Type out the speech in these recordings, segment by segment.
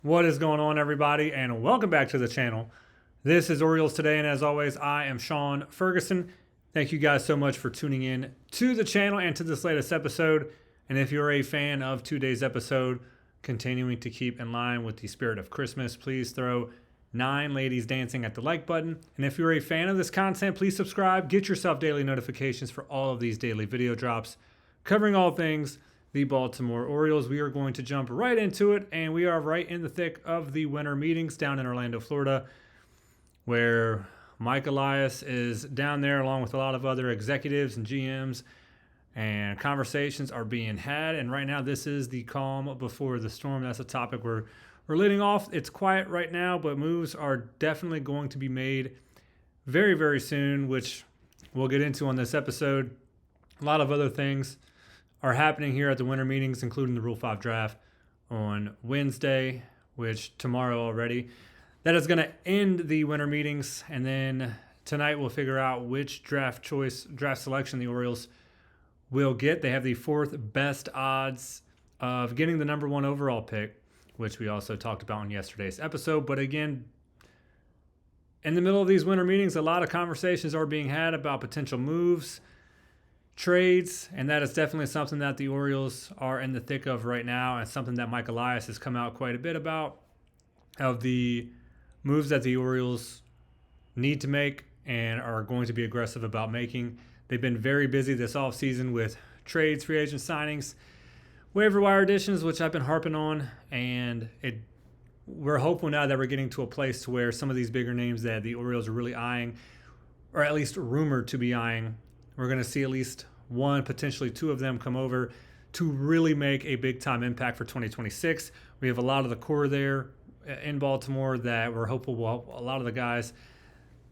What is going on, everybody, and welcome back to the channel. This is Orioles Today, and as always, I am Sean Ferguson. Thank you guys so much for tuning in to the channel and to this latest episode. And if you're a fan of today's episode, continuing to keep in line with the spirit of Christmas, please throw 9 ladies dancing at the like button. And if you're a fan of this content, please subscribe. Get yourself daily notifications for all of these daily video drops covering all things the Baltimore Orioles. We are going to jump right into it, and we are right in the thick of the winter meetings down in Orlando, Florida, where Mike Elias is down there along with a lot of other executives and GMs, and conversations are being had. And right now, this is the calm before the storm. That's a topic we're leading off. It's quiet right now, but moves are definitely going to be made very, very soon, which we'll get into on this episode. A lot of other things are happening here at the winter meetings, including the Rule 5 draft on Wednesday, which tomorrow already. That is going to end the winter meetings, and then tonight we'll figure out which draft selection the Orioles will get. They have the 4th best odds of getting the number 1 overall pick, which we also talked about in yesterday's episode. But again, in the middle of these winter meetings, a lot of conversations are being had about potential moves, trades, and that is definitely something that the Orioles are in the thick of right now, and something that Mike Elias has come out quite a bit about, of the moves that the Orioles need to make and are going to be aggressive about making. They've been very busy this offseason with trades, free agent signings, waiver wire additions, which I've been harping on, and we're hopeful now that we're getting to a place to where some of these bigger names that the Orioles are really eyeing, or at least rumored to be eyeing, we're going to see at least one, potentially 2 of them come over to really make a big-time impact for 2026. We have a lot of the core there in Baltimore that we're hopeful will help a lot of the guys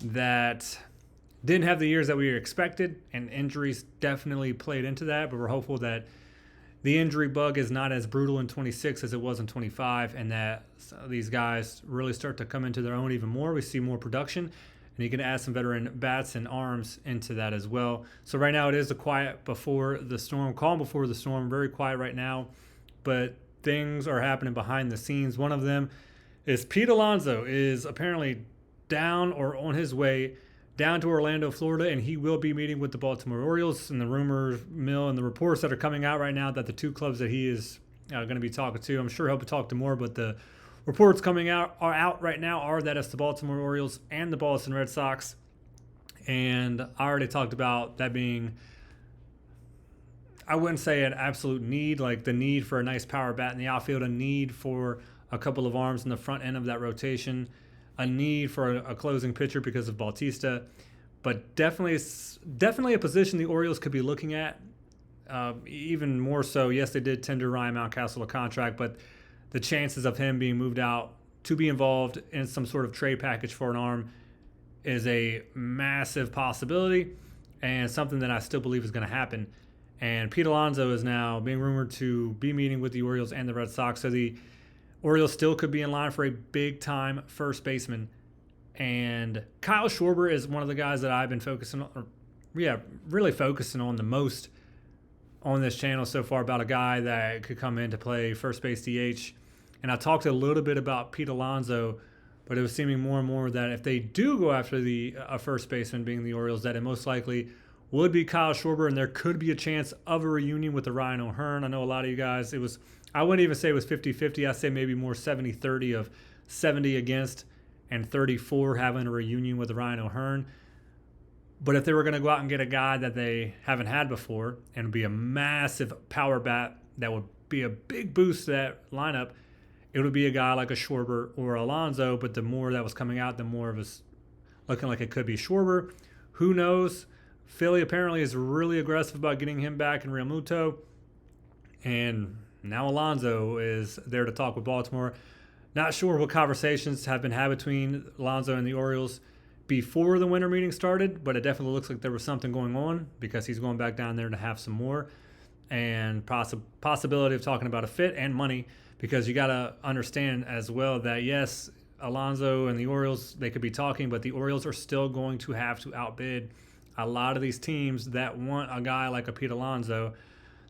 that didn't have the years that we expected, and injuries definitely played into that, but we're hopeful that the injury bug is not as brutal in 26 as it was in 25, and that these guys really start to come into their own even more. We see more production, and you can add some veteran bats and arms into that as well. So right now it is the quiet before the storm, calm before the storm, very quiet right now, but things are happening behind the scenes. One of them is Pete Alonso is apparently down or on his way down to Orlando, Florida, and he will be meeting with the Baltimore Orioles. And the rumor mill and the reports that are coming out right now that the 2 clubs that he is going to be talking to, I'm sure he'll be talking to more, but the reports coming out right now are that it's the Baltimore Orioles and the Boston Red Sox. And I already talked about that being, I wouldn't say an absolute need, like the need for a nice power bat in the outfield, a need for a couple of arms in the front end of that rotation, a need for a closing pitcher because of Bautista, but definitely a position the Orioles could be looking at, even more so. Yes, they did tender Ryan Mountcastle a contract, but the chances of him being moved out to be involved in some sort of trade package for an arm is a massive possibility, and something that I still believe is going to happen. And Pete Alonso is now being rumored to be meeting with the Orioles and the Red Sox, so the Orioles still could be in line for a big-time first baseman. And Kyle Schwarber is one of the guys that I've been really focusing on the most on this channel so far, about a guy that could come in to play first base DH. And I talked a little bit about Pete Alonso, but it was seeming more and more that if they do go after a first baseman, being the Orioles, that it most likely would be Kyle Schwarber, and there could be a chance of a reunion with the Ryan O'Hearn. I know a lot of you guys, I wouldn't even say it was 50-50. I'd say maybe more 70-30, of 70 against and 34 having a reunion with the Ryan O'Hearn. But if they were going to go out and get a guy that they haven't had before and be a massive power bat that would be a big boost to that lineup, it would be a guy like a Schwarber or Alonso. But the more that was coming out, the more it was looking like it could be Schwarber. Who knows? Philly apparently is really aggressive about getting him back in Real Muto. And now Alonso is there to talk with Baltimore. Not sure what conversations have been had between Alonso and the Orioles before the winter meeting started, but it definitely looks like there was something going on, because he's going back down there to have some more, and possibility of talking about a fit and money, because you got to understand as well that, yes, Alonso and the Orioles, they could be talking, but the Orioles are still going to have to outbid a lot of these teams that want a guy like a Pete Alonso.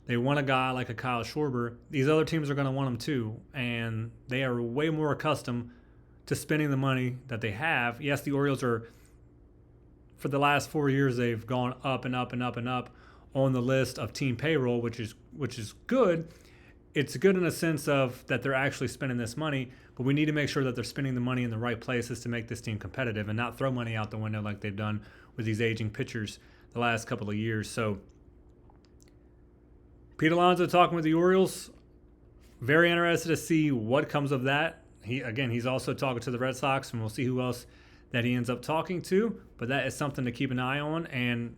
They want a guy like a Kyle Schwarber. These other teams are going to want him too, and they are way more accustomed to spending the money that they have. Yes, the Orioles are, for the last 4 years, they've gone up and up and up and up on the list of team payroll, which is good. It's good in a sense of that they're actually spending this money, but we need to make sure that they're spending the money in the right places to make this team competitive and not throw money out the window like they've done with these aging pitchers the last couple of years. So Pete Alonso talking with the Orioles. Very interested to see what comes of that. He's also talking to the Red Sox, and we'll see who else that he ends up talking to. But that is something to keep an eye on. And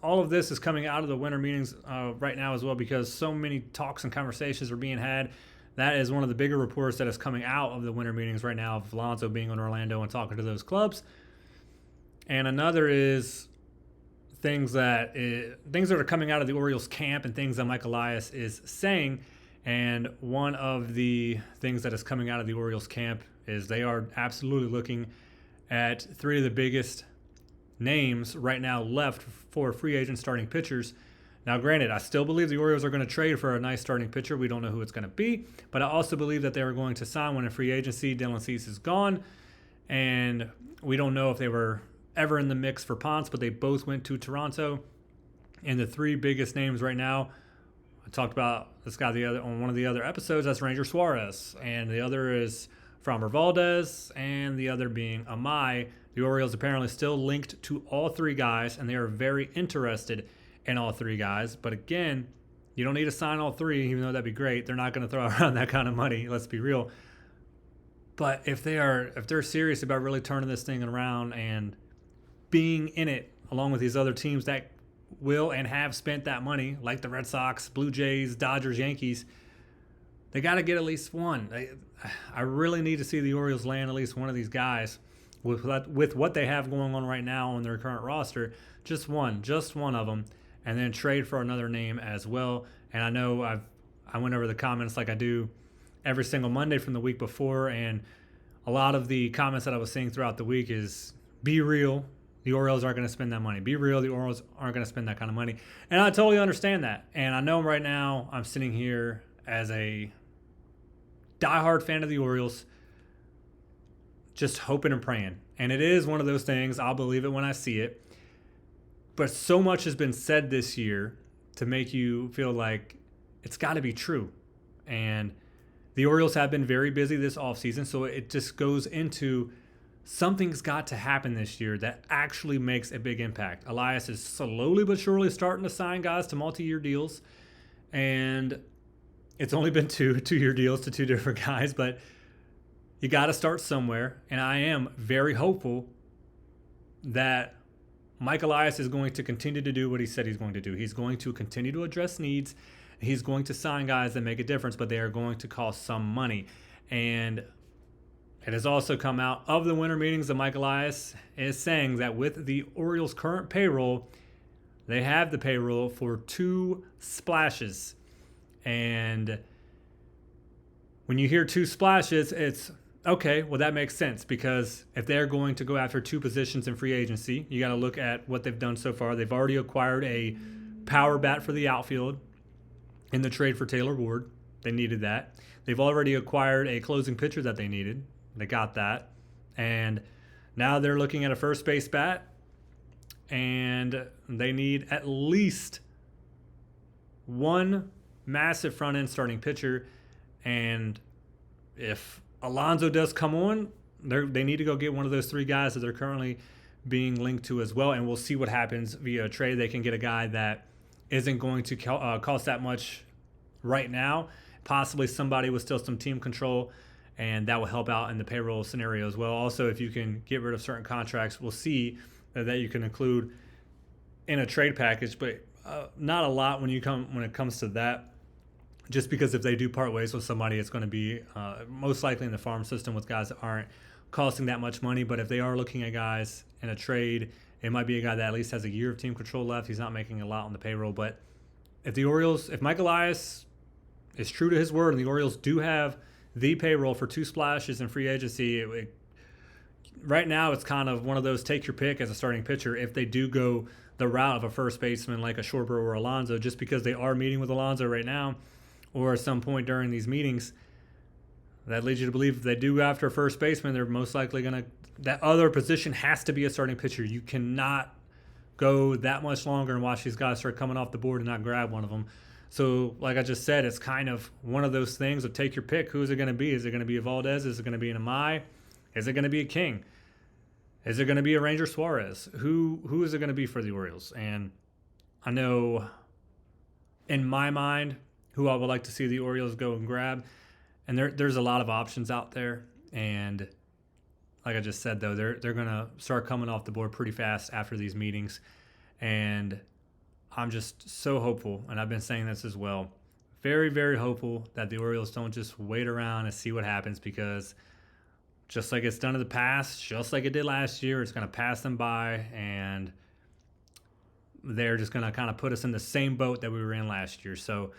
all of this is coming out of the winter meetings right now as well, because so many talks and conversations are being had. That is one of the bigger reports that is coming out of the winter meetings right now, of Alonso being in Orlando and talking to those clubs. And another is things that are coming out of the Orioles camp and things that Mike Elias is saying. And one of the things that is coming out of the Orioles camp is they are absolutely looking at three of the biggest names right now left for free agent starting pitchers. Now, granted, I still believe the Orioles are going to trade for a nice starting pitcher. We don't know who it's going to be, but I also believe that they are going to sign one in free agency. Dylan Cease is gone, and we don't know if they were ever in the mix for Ponce, but they both went to Toronto. And the three biggest names right now, I talked about this guy on one of the other episodes, that's Ranger Suarez, and the other is Framber Valdez, and the other being Amai. The Orioles apparently still linked to all three guys, and they are very interested in all three guys. But again, you don't need to sign all three, even though that'd be great. They're not going to throw around that kind of money, let's be real. But if they're serious about really turning this thing around and being in it along with these other teams that will and have spent that money, like the Red Sox, Blue Jays, Dodgers, Yankees, they got to get at least one. I really need to see the Orioles land at least one of these guys with what they have going on right now on their current roster. Just one of them, and then trade for another name as well. And I know I went over the comments like I do every single Monday from the week before, and a lot of the comments that I was seeing throughout the week is, be real, the Orioles aren't going to spend that money. Be real, the Orioles aren't going to spend that kind of money. And I totally understand that. And I know right now I'm sitting here as a diehard fan of the Orioles, just hoping and praying. And it is one of those things, I'll believe it when I see it. But so much has been said this year to make you feel like it's got to be true. And the Orioles have been very busy this offseason, so it just goes into something's got to happen this year that actually makes a big impact. Elias is slowly but surely starting to sign guys to multi-year deals, and it's only been two-year deals to two different guys, but you got to start somewhere, and I am very hopeful that Mike Elias is going to continue to do what he said he's going to do. He's going to continue to address needs. He's going to sign guys that make a difference, but they are going to cost some money. And it has also come out of the winter meetings that Mike Elias is saying that with the Orioles' current payroll, they have the payroll for 2 splashes. And when you hear 2 splashes, it's okay, well, that makes sense, because if they're going to go after 2 positions in free agency, you got to look at what they've done so far. They've already acquired a power bat for the outfield in the trade for Taylor Ward. They needed that. They've already acquired a closing pitcher that they needed. They got that. And now they're looking at a first base bat, and they need at least one massive front end starting pitcher. And if Alonso does come on, they need to go get one of those 3 guys that they're currently being linked to as well. And we'll see what happens via a trade. They can get a guy that isn't going to cost that much right now, possibly somebody with still some team control, and that will help out in the payroll scenario as well. Also, if you can get rid of certain contracts, we'll see that you can include in a trade package, but not a lot when it comes to that. Just because if they do part ways with somebody, it's going to be most likely in the farm system with guys that aren't costing that much money. But if they are looking at guys in a trade, it might be a guy that at least has a year of team control left. He's not making a lot on the payroll. But if Mike Elias is true to his word and the Orioles do have the payroll for 2 splashes in free agency, right now it's kind of one of those take your pick as a starting pitcher if they do go the route of a first baseman like a Schwarber or Alonso, just because they are meeting with Alonso right now or at some point during these meetings. That leads you to believe if they do go after a first baseman, they're most likely going to, that other position has to be a starting pitcher. You cannot go that much longer and watch these guys start coming off the board and not grab one of them. So, like I just said, it's kind of one of those things of take your pick. Who is it going to be? Is it going to be a Valdez? Is it going to be an Amai? Is it going to be a King? Is it going to be a Ranger Suarez? Who is it going to be for the Orioles? And I know in my mind who I would like to see the Orioles go and grab. And there's a lot of options out there. And like I just said, though, they're going to start coming off the board pretty fast after these meetings. And I'm just so hopeful, and I've been saying this as well, very, very hopeful that the Orioles don't just wait around and see what happens, because just like it's done in the past, just like it did last year, it's going to pass them by, and they're just going to kind of put us in the same boat that we were in last year. So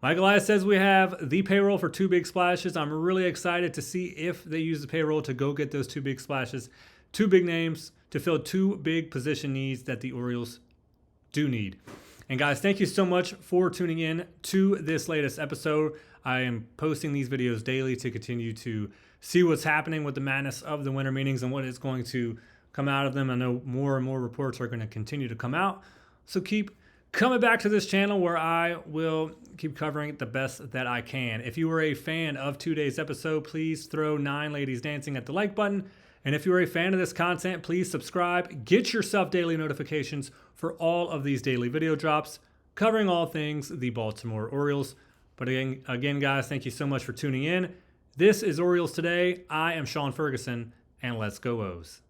Michael Elias says we have the payroll for 2 big splashes. I'm really excited to see if they use the payroll to go get those 2 big splashes, 2 big names to fill 2 big position needs that the Orioles do need. And guys, thank you so much for tuning in to this latest episode. I am posting these videos daily to continue to see what's happening with the madness of the winter meetings and what is going to come out of them. I know more and more reports are going to continue to come out. So keep coming back to this channel where I will keep covering it the best that I can. If you were a fan of today's episode, please throw 9 ladies dancing at the like button. And if you're a fan of this content, please subscribe. Get yourself daily notifications for all of these daily video drops covering all things the Baltimore Orioles. But again, guys, thank you so much for tuning in. This is Orioles Today. I am Sean Ferguson, and let's go O's.